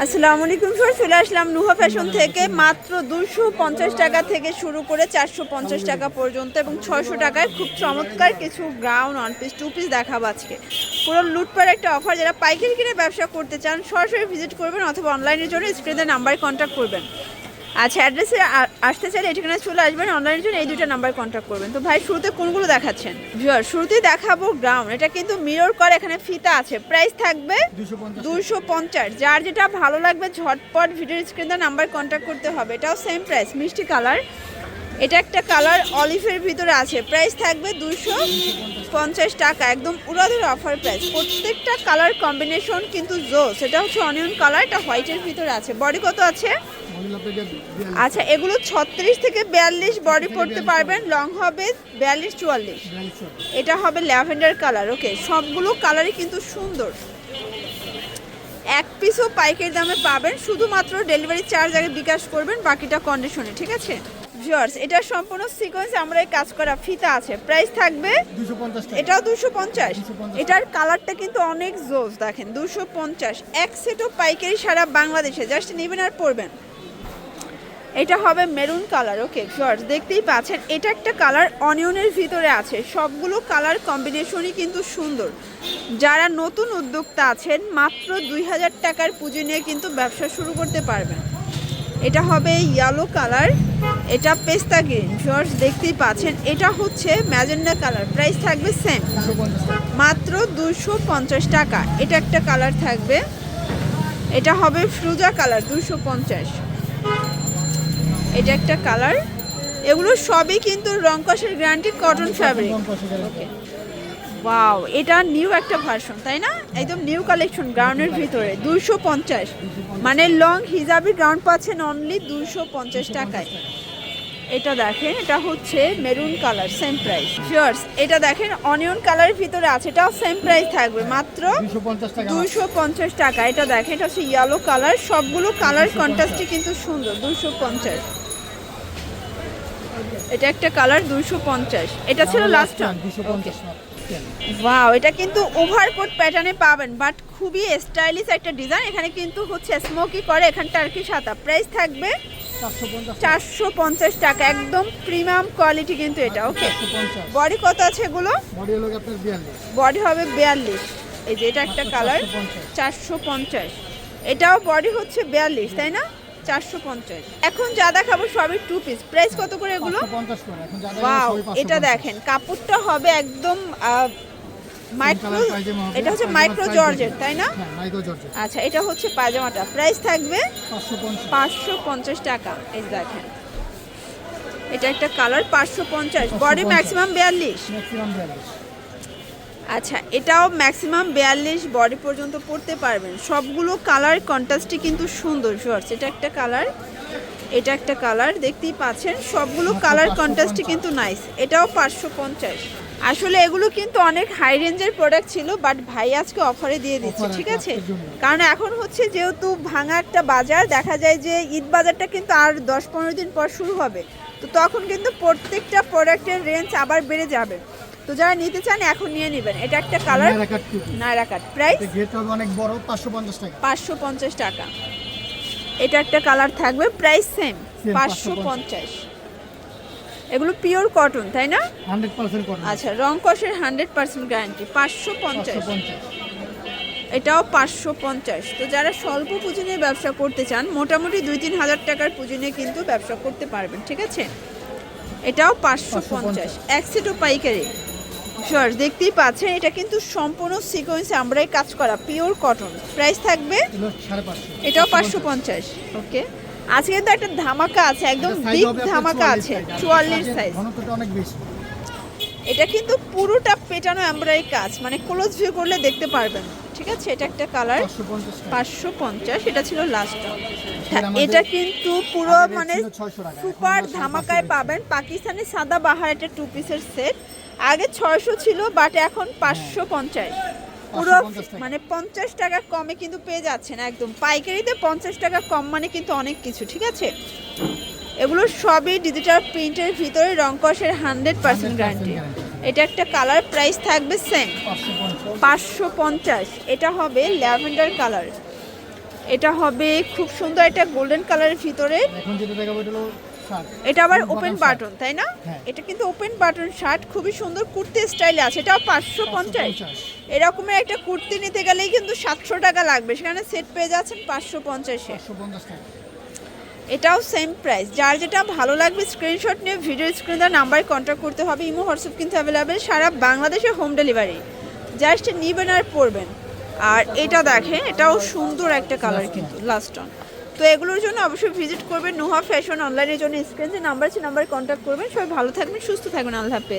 আসসালামু আলাইকুম স্যার, চলে আসলাম নুহা ফ্যাশন থেকে। মাত্র 250 টাকা থেকে শুরু করে 450 টাকা পর্যন্ত এবং 600 টাকায় খুব চমৎকার কিছু gown, one piece, two piece দেখাবো আজকে। পুরো লুটপাট একটা অফার। যারা পাইকারি কিনে ব্যবসা করতে চান সরাসরি ভিজিট করবেন অথবা অনলাইনের জন্য স্ক্রিনে নাম্বারে কন্ট্যাক্ট করবেন। আচ্ছা, অ্যাড্রেসে আসতে চাইলে ঠিকানা চলে আসবেন, অনলাইনের জন্য এই দুটো নাম্বার কন্ট্যাক্ট করবেন। তো ভাই শুরুতে কোনগুলো দেখাচ্ছেন? ভিউয়ার, শুরুতেই দেখাবো গাউন। এটা কিন্তু মিরর করে, এখানে ফিতা আছে। প্রাইস থাকবে 250। যার যেটা ভালো লাগবে ঝটপট ভিডিওর স্ক্রিনে নাম্বার কন্ট্যাক্ট করতে হবে। এটাও সেম প্রাইস, মিষ্টি কালার। এটা একটা কালার অলিভের ভিতরে আছে। প্রাইস থাকবে 250 টাকা, একদম উড়াধুরা অফার প্রাইস। প্রত্যেকটা কালার কম্বিনেশন কিন্তু জোস। এটা হচ্ছে অনিয়ন কালার, এটা হোয়াইটের ভিতরে আছে। বডি কত আছে? আচ্ছা, এগুলো 36 থেকে 42 বডি পড়তে পারবেন। লং হবে 42-44। এটা হবে ল্যাভেন্ডার কালার। ওকে, সবগুলো কালারই কিন্তু সুন্দর। এক পিসও পাইকারি দামে পাবেন, শুধুমাত্র ডেলিভারি চার্জ আগে বিকাশ করবেন, বাকিটা কন্ডিশনে। ঠিক আছে ভিউয়ার্স, এটা সম্পূর্ণ সিকোয়েন্স আমরা এই কাজ করা ফিতা আছে। প্রাইস থাকবে 250 টাকা। এটাও 250। এটার কালারটা কিন্তু অনেক জোস, দেখেন 250। এক সেটও পাইকারি সারা বাংলাদেশে, জাস্ট নেবেন আর পরবেন। এটা হবে মেরুন কালার। ওকে ভিউয়ার্স, দেখতেই পাচ্ছেন এটা একটা কালার অনিয়নের ভিতরে আছে। সবগুলো কালার কম্বিনেশনই কিন্তু সুন্দর। যারা নতুন উদ্যোক্তা আছেন মাত্র 2000 টাকার পুঁজি নিয়ে কিন্তু ব্যবসা শুরু করতে পারবেন। এটা হবে ইয়েলো কালার, এটা পেস্তা গ্রিন। ভিউয়ার্স, দেখতেই পাচ্ছেন এটা হচ্ছে ম্যাজেন্ডা কালার। প্রাইস থাকবে সেম, মাত্র 250 টাকা। এটা একটা কালার থাকবে, এটা হবে ফ্রুজা কালার, 250। এটা একটা কালার। এগুলো সবই কিন্তু রং কষের গ্যারান্টি, কটন ফ্যাব্রিক। ওয়াও, এটা নিউ একটা ভার্সন, তাই না? একদম নিউ কালেকশন গাউনের ভিতরে 250। মানে লং হিজাবি গাউন পাচ্ছেন অনলি 250 টাকায়। এটা দেখেন, এটা হচ্ছে maroon colour, same price. Viewers, এটা দেখেন অনিয়ন কালারের ভিতরে আছে, এটাও সেম প্রাইস থাকবে, মাত্র 250 টাকা। এটা দেখেন, এটা হচ্ছে ইয়েলো কালার। সবগুলো কালার কন্ট্রাস্টই কিন্তু সুন্দর, 250। এটা একটা কালার, 250। এটা ছিল লাস্ট ওয়ান। ওয়াও, এটা কিন্তু ওভারকোট প্যাটার্নে পাবেন, বাট খুবই স্টাইলিশ একটা ডিজাইন। এখানে কিন্তু হচ্ছে স্মোকি করে, এখানে টার্কি সাদা। প্রাইস থাকবে 450 টাকা, একদম প্রিমিয়াম কোয়ালিটি কিন্তু এটা। ওকে, বডি কত আছে এগুলো? বডি হবে 42। এই যে এটা একটা কালার, 450। এটাও বডি হচ্ছে 42, তাই না? 450। এখন যা দেখাবো সবই টু পিস। প্রাইস কত করে এগুলো? ওয়াও, এটা দেখেন কাপড়টা হবে একদম মাইক্রো, এটা হচ্ছে মাইক্রো জর্জেট, তাই না? আচ্ছা, এটা হচ্ছে পায়জামাটা। প্রাইস থাকবে 550 টাকা। এই দেখেন, এটা একটা কালার, 550। Body maximum 42। আচ্ছা, এটাও ম্যাক্সিমাম 42 বডি পর্যন্ত পড়তে পারবেন। সবগুলো কালার কন্ট্রাস্টই কিন্তু সুন্দর। ভিউয়ার্স, এটা একটা কালার, এটা একটা কালার, দেখতেই পাচ্ছেন সবগুলো কালার কন্ট্রাস্টই কিন্তু নাইস। এটাও 550। আসলে এগুলো কিন্তু অনেক হাই রেঞ্জের প্রোডাক্ট ছিল, বাট ভাই আজকে অফারে দিয়ে দিচ্ছে। ঠিক আছে, কারণ এখন হচ্ছে যেহেতু ভাঙা একটা বাজার, দেখা যায় যে ঈদ বাজারটা কিন্তু আর 10-15 দিন পর শুরু হবে। তো তখন কিন্তু প্রত্যেকটা প্রোডাক্টের রেঞ্জ আবার বেড়ে যাবে। তো যারা নিতে চান এখন নিয়ে নেবেন। এটা একটা কালার, নায়রা কাট। প্রাইস অনেক বড়, 550 টাকা। 550 টাকা। এটা একটা কালার থাকবে, প্রাইস সেম, 550। এগুলো পিওর কটন, তাই না? 100% কটন। আচ্ছা, রং কষের 100% গ্যারান্টি, 550। এটাও 550। তো যারা স্বল্প পুঁজি নিয়ে ব্যবসা করতে চান, মোটামুটি 2-3 হাজার টাকার পুঁজি নিয়ে কিন্তু ব্যবসা করতে পারবেন। ঠিক আছে, এটাও 550। এক সেটও পাইকারি। শিওর, দেখতেই পাচ্ছেন এটা কিন্তু সম্পূর্ণ সিকোয়েন্সে আমরাই কাজ করা, পিওর কটন। প্রাইস থাকবে 550। এটাও 550। ওকে, আজকে কিন্তু একটা ধামাকা আছে, একদম বিগ ধামাকা আছে, 44 সাইজ। অনেক বেশি। এটা কিন্তু পুরোটা পেটানো এমব্রয়ডারি কাজ, মানে ক্লোজ ভিউ করলে দেখতে পারবেন। ঠিক আছে, এটা একটা কালার, 550। এটা ছিল লাস্ট। এটা কিন্তু পুরো মানে সুপার ধামাকায় পাবেন। পাকিস্তানি সাদা বাহার, একটা টু পিসের সেট। আগে 600 ছিল, বাট এখন 550। পুরো মানে 50 টাকা কমে কিন্তু পেয়ে যাচ্ছেন একদম পাইকারিতে। 50 টাকা কম মানে কিন্তু অনেক কিছু। ঠিক আছে, এগুলো সবই ডিজিটাল প্রিন্টের ভিতরে, রং কষের 100% গ্যারান্টি। এটা একটা কালার, প্রাইস থাকবে সেম, 550। এটা হবে ল্যাভেন্ডার কালার। এটা হবে খুব সুন্দর একটা গোল্ডেন কালারের ভিতরে। এখন যেটা দেখাবো এটা হলো শার্ট। এটা আবার Button ওপেন shirt। বাটন তাই না? হ্যাঁ। এটা কিন্তু ওপেন বাটন শার্ট, খুবই সুন্দর কুর্তি স্টাইলে আছে। এটাও 550। 550 এরকমের একটা কুর্তি নিতে গেলেই কিন্তু 700 টাকা লাগবে, সেখানে সেট পেয়ে যাচ্ছেন 550-এ। 550 টাকা। এটাও সেম প্রাইস। যার যেটা ভালো লাগবে স্ক্রিনশট নিয়ে ভিডিও স্ক্রিনে দেওয়া নাম্বারে কন্ট্যাক্ট করতে হবে। ইমো হোয়াটসঅ্যাপ কিন্তু অ্যাভেলেবেল, সারা বাংলাদেশে হোম ডেলিভারি। জাস্ট নিবেন আর পরবেন। আর এটা দেখেন, এটাও সুন্দর একটা কালার কিন্তু লাস্ট অন। তো এগুলোর জন্য অবশ্যই ভিজিট করবেন নুহা ফ্যাশন। অনলাইনের জন্য স্ক্রিনে যে নাম্বার আছে নাম্বারে কন্ট্যাক্ট করবেন। সবাই ভালো থাকবেন, সুস্থ থাকবেন, আল্লাহ হাফেজ।